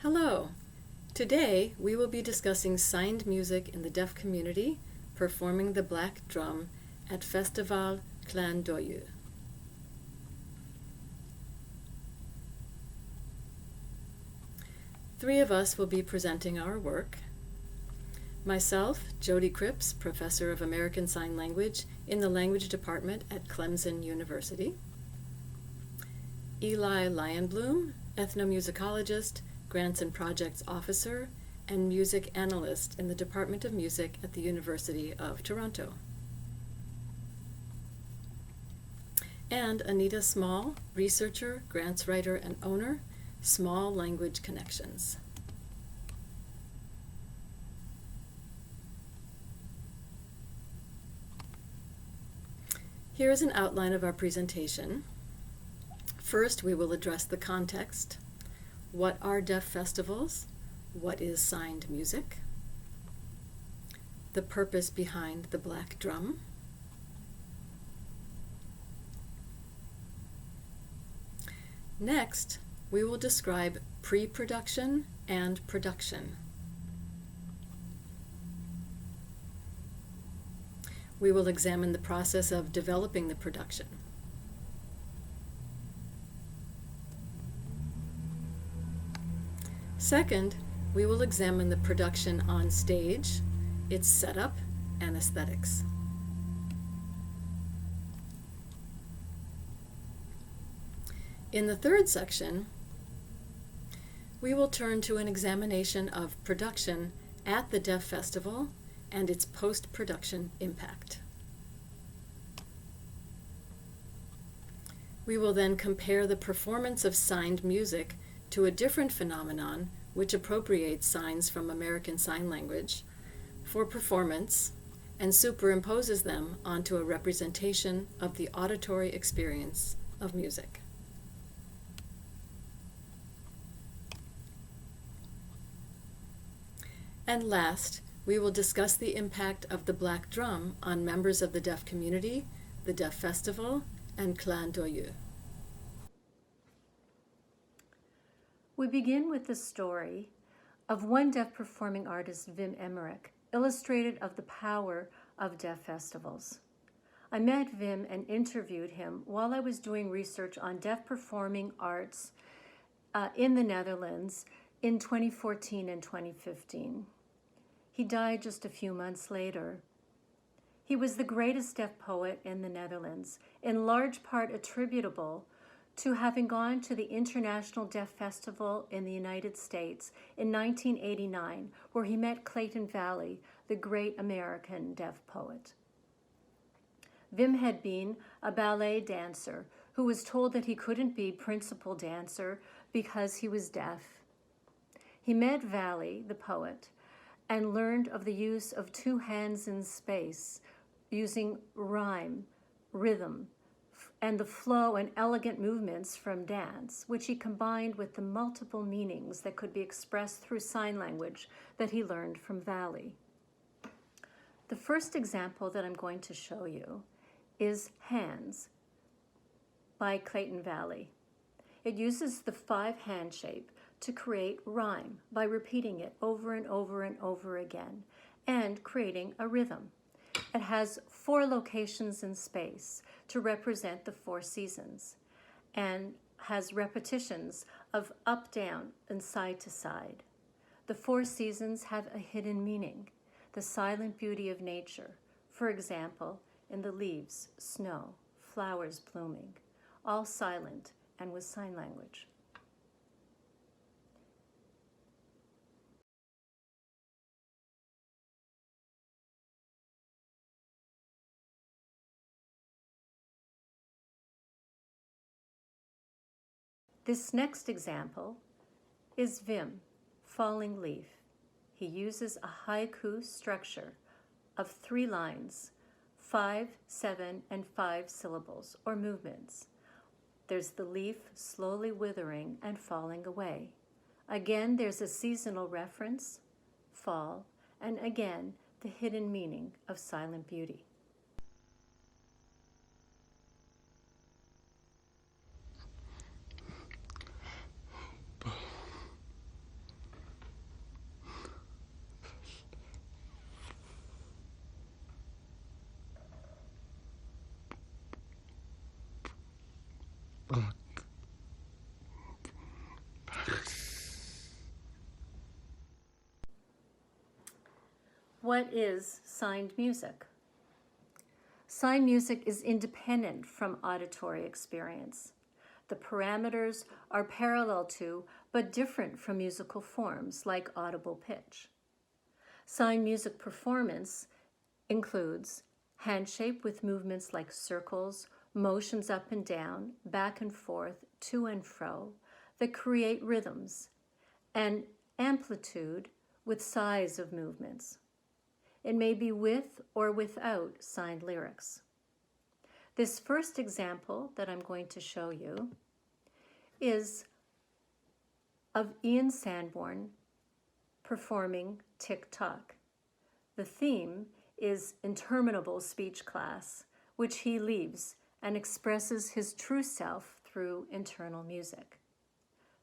Hello! Today we will be discussing signed music in the deaf community performing the black drum at Festival Clin. Three of us will be presenting our work. Myself, Jody Cripps, Professor of American Sign Language in the Language Department at Clemson University. Lyonblum, ethnomusicologist, Grants and Projects Officer, and Music Analyst in the Department of Music at the University of Toronto. And Anita Small, researcher, grants writer, and owner, Small Language Connections. Here is an outline of our presentation. First, we will address the context. What are deaf festivals? What is signed music? The purpose behind the black drum. Next, we will describe pre-production and production. We will examine the process of developing the production. Second, we will examine the production on stage, its setup, and aesthetics. In the third section, we will turn to an examination of production at the Deaf Festival and its post-production impact. We will then compare the performance of signed music to a different phenomenon which appropriates signs from American Sign Language for performance and superimposes them onto a representation of the auditory experience of music. And last, we will discuss the impact of the black drum on members of the deaf community, the Deaf Festival, and Clin. We begin with the story of one deaf performing artist, Wim Emmerich, illustrated of the power of deaf festivals. I met Wim and interviewed him while I was doing research on deaf performing arts in the Netherlands in 2014 and 2015. He died just a few months later. He was the greatest deaf poet in the Netherlands, in large part attributable to having gone to the International Deaf Festival in the United States in 1989, where he met Clayton Valli, the great American deaf poet. Wim had been a ballet dancer who was told that he couldn't be principal dancer because he was deaf. He met Valli, the poet, and learned of the use of two hands in space, using rhyme, rhythm, and the flow and elegant movements from dance, which he combined with the multiple meanings that could be expressed through sign language that he learned from Valli. The first example that I'm going to show you is Hands by Clayton Valli. It uses the 5-hand shape to create rhyme by repeating it over and over and over again and creating a rhythm. It has 4 locations in space to represent the 4 seasons and has repetitions of up, down, and side to side. The 4 seasons have a hidden meaning, the silent beauty of nature, for example, in the leaves, snow, flowers blooming, all silent and with sign language. This next example is Wim, Falling Leaf. He uses a haiku structure of 3 lines, 5, 7, and 5 syllables, or movements. There's the leaf slowly withering and falling away. Again, there's a seasonal reference, fall, and again, the hidden meaning of silent beauty. What is signed music? Sign music is independent from auditory experience. The parameters are parallel to, but different from musical forms like audible pitch. Sign music performance includes hand shape with movements like circles, motions up and down, back and forth, to and fro, that create rhythms, and amplitude with size of movements. It may be with or without signed lyrics. This first example that I'm going to show you is of Ian Sanborn performing Tick Tock. The theme is interminable speech class, which he leaves and expresses his true self through internal music.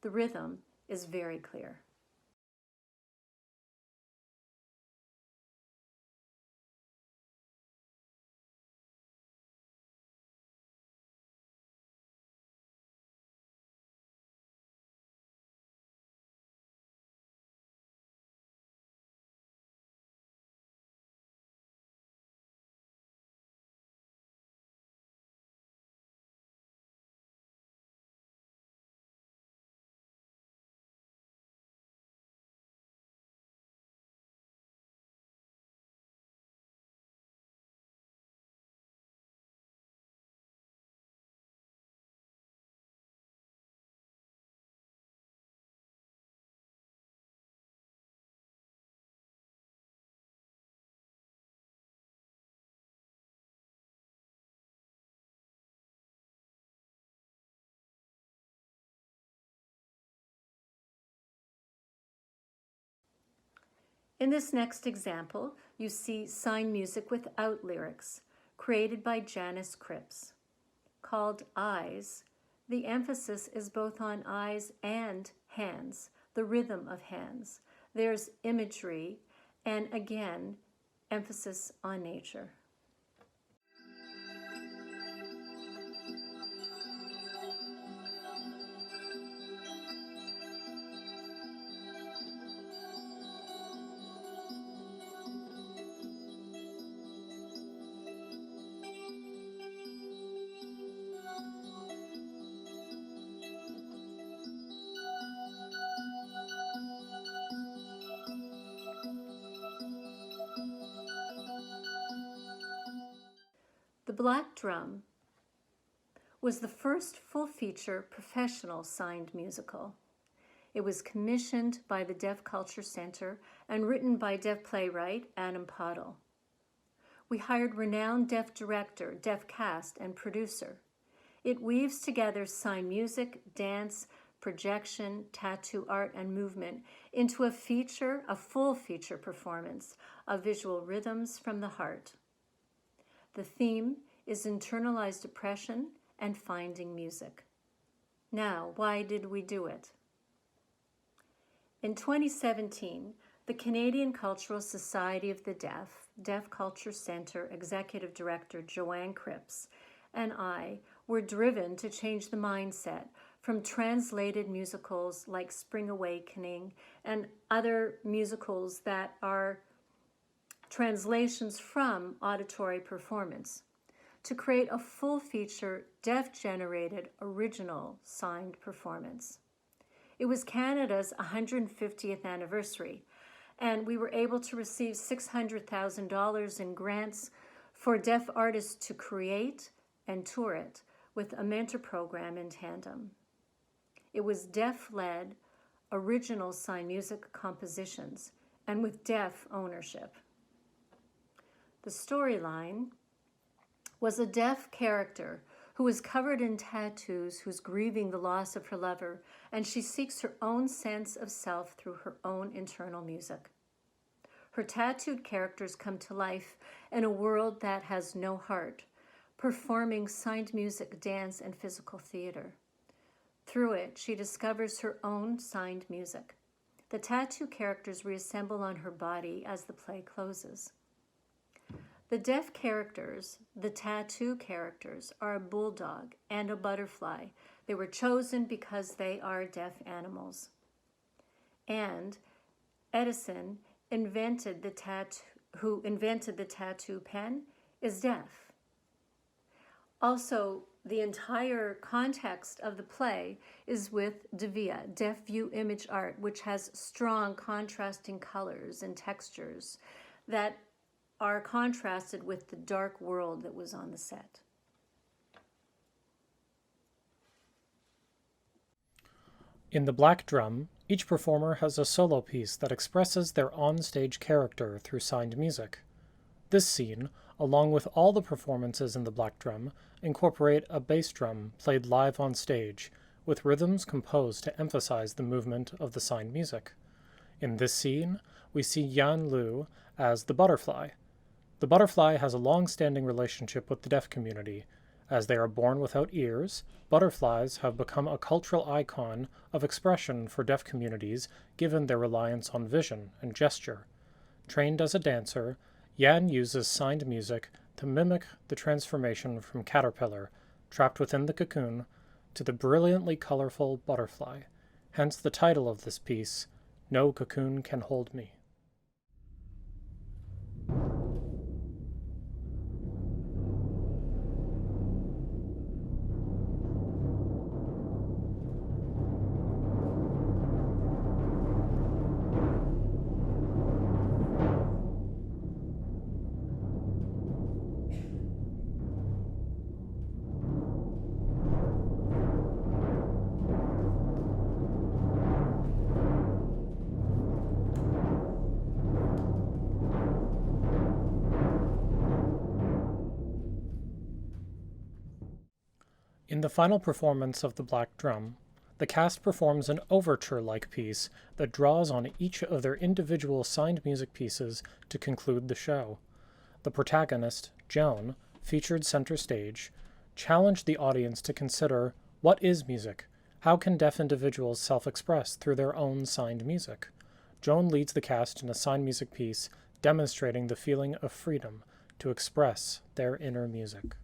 The rhythm is very clear. In this next example, you see sign music without lyrics, created by Janice Cripps. Called Eyes, the emphasis is both on eyes and hands, the rhythm of hands. There's imagery, and again, emphasis on nature. The Black Drum was the first full-feature professional signed musical. It was commissioned by the Deaf Culture Center and written by deaf playwright Adam Pottle. We hired renowned deaf director, deaf cast, and producer. It weaves together sign music, dance, projection, tattoo art, and movement into a full feature performance of visual rhythms from the heart. The theme is internalized oppression and finding music. Now, why did we do it? In 2017, the Canadian Cultural Society of the Deaf, Deaf Culture Center Executive Director Joanne Cripps, and I were driven to change the mindset from translated musicals like Spring Awakening and other musicals that are translations from auditory performance to create a full-feature, deaf-generated, original signed performance. It was Canada's 150th anniversary, and we were able to receive $600,000 in grants for deaf artists to create and tour it with a mentor program in tandem. It was deaf-led, original sign music compositions, and with deaf ownership. The storyline was a deaf character who is covered in tattoos, who's grieving the loss of her lover, and she seeks her own sense of self through her own internal music. Her tattooed characters come to life in a world that has no heart, performing signed music, dance, and physical theater. Through it, she discovers her own signed music. The tattoo characters reassemble on her body as the play closes. The deaf characters, the tattoo characters, are a bulldog and a butterfly. They were chosen because they are deaf animals. And Edison invented the who invented the tattoo pen, is deaf. Also, the entire context of the play is with devia, deaf view image art, which has strong contrasting colors and textures that are contrasted with the dark world that was on the set. In The Black Drum, each performer has a solo piece that expresses their on-stage character through signed music. This scene, along with all the performances in The Black Drum, incorporate a bass drum played live on stage, with rhythms composed to emphasize the movement of the signed music. In this scene, we see Yan Lu as the butterfly. The butterfly has a long-standing relationship with the deaf community. As they are born without ears, butterflies have become a cultural icon of expression for deaf communities given their reliance on vision and gesture. Trained as a dancer, Yan uses signed music to mimic the transformation from caterpillar, trapped within the cocoon, to the brilliantly colorful butterfly, hence the title of this piece, No Cocoon Can Hold Me. In the final performance of The Black Drum, the cast performs an overture-like piece that draws on each of their individual signed music pieces to conclude the show. The protagonist, Joan, featured center stage, challenged the audience to consider, what is music? How can deaf individuals self-express through their own signed music? Joan leads the cast in a signed music piece demonstrating the feeling of freedom to express their inner music.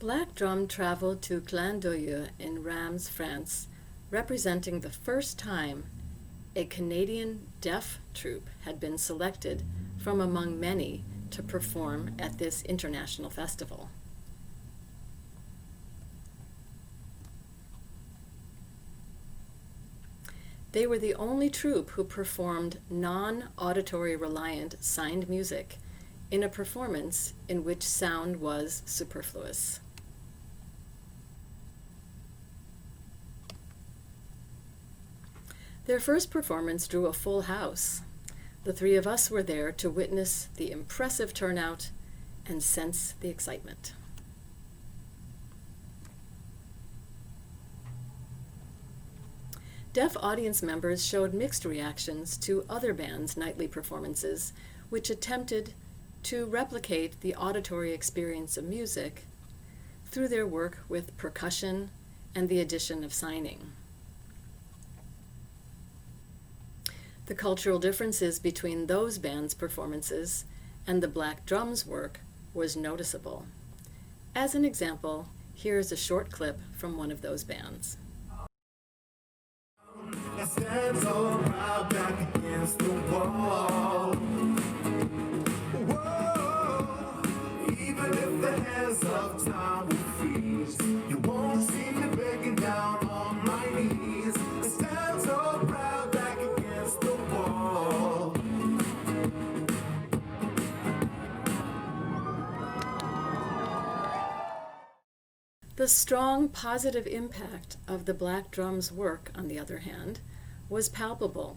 Black Drum traveled to Clin in Reims, France, representing the first time a Canadian deaf troupe had been selected from among many to perform at this international festival. They were the only troupe who performed non-auditory reliant signed music in a performance in which sound was superfluous. Their first performance drew a full house. The three of us were there to witness the impressive turnout and sense the excitement. Deaf audience members showed mixed reactions to other bands' nightly performances, which attempted to replicate the auditory experience of music through their work with percussion and the addition of signing. The cultural differences between those bands' performances and the Black Drum's work was noticeable. As an example, here is a short clip from one of those bands. I stand so proud back against the wall. Whoa, even if the hands of time will freeze, you won't see me breaking down on my knees. I stand so proud back against the wall. The strong positive impact of the Black Drum's work, on the other hand, was palpable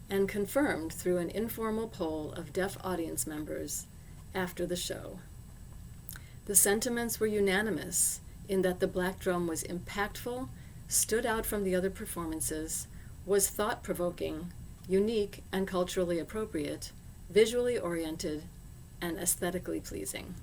and confirmed through an informal poll of deaf audience members after the show. The sentiments were unanimous in that the Black Drum was impactful, stood out from the other performances, was thought-provoking, unique and culturally appropriate, visually oriented, and aesthetically pleasing.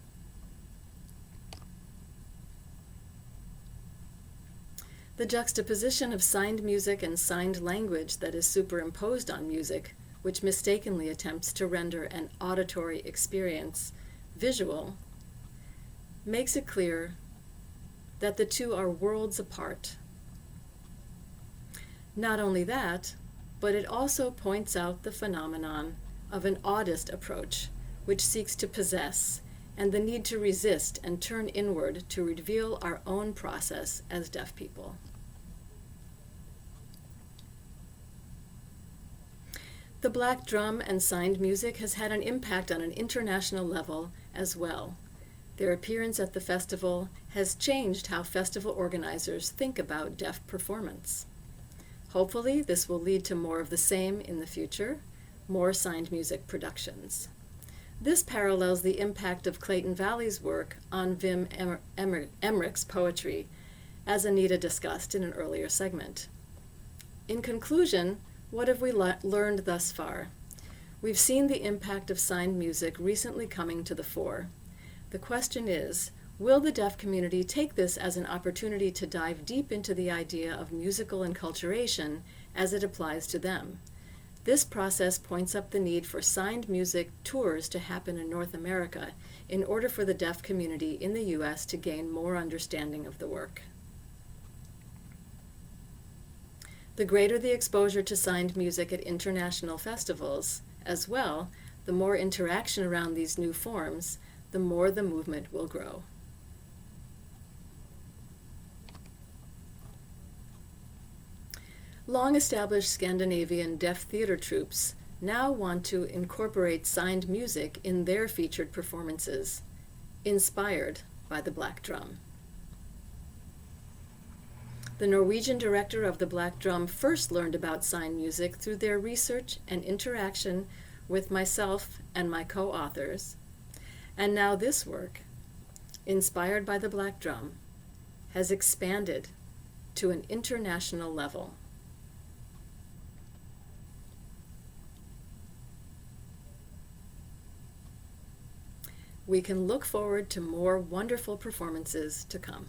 The juxtaposition of signed music and signed language that is superimposed on music, which mistakenly attempts to render an auditory experience visual, makes it clear that the two are worlds apart. Not only that, but it also points out the phenomenon of an audist approach, which seeks to possess, and the need to resist and turn inward to reveal our own process as deaf people. The Black Drum and signed music has had an impact on an international level as well. Their appearance at the festival has changed how festival organizers think about deaf performance. Hopefully, this will lead to more of the same in the future, more signed music productions. This parallels the impact of Clayton Valley's work on Wim Emmerich's poetry, as Anita discussed in an earlier segment. In conclusion, what have we learned thus far? We've seen the impact of signed music recently coming to the fore. The question is, will the deaf community take this as an opportunity to dive deep into the idea of musical enculturation as it applies to them? This process points up the need for signed music tours to happen in North America in order for the deaf community in the U.S. to gain more understanding of the work. The greater the exposure to signed music at international festivals, as well, the more interaction around these new forms, the more the movement will grow. Long-established Scandinavian deaf theater troupes now want to incorporate signed music in their featured performances, inspired by the Black Drum. The Norwegian director of the Black Drum first learned about signed music through their research and interaction with myself and my co-authors, and now this work, inspired by the Black Drum, has expanded to an international level. We can look forward to more wonderful performances to come.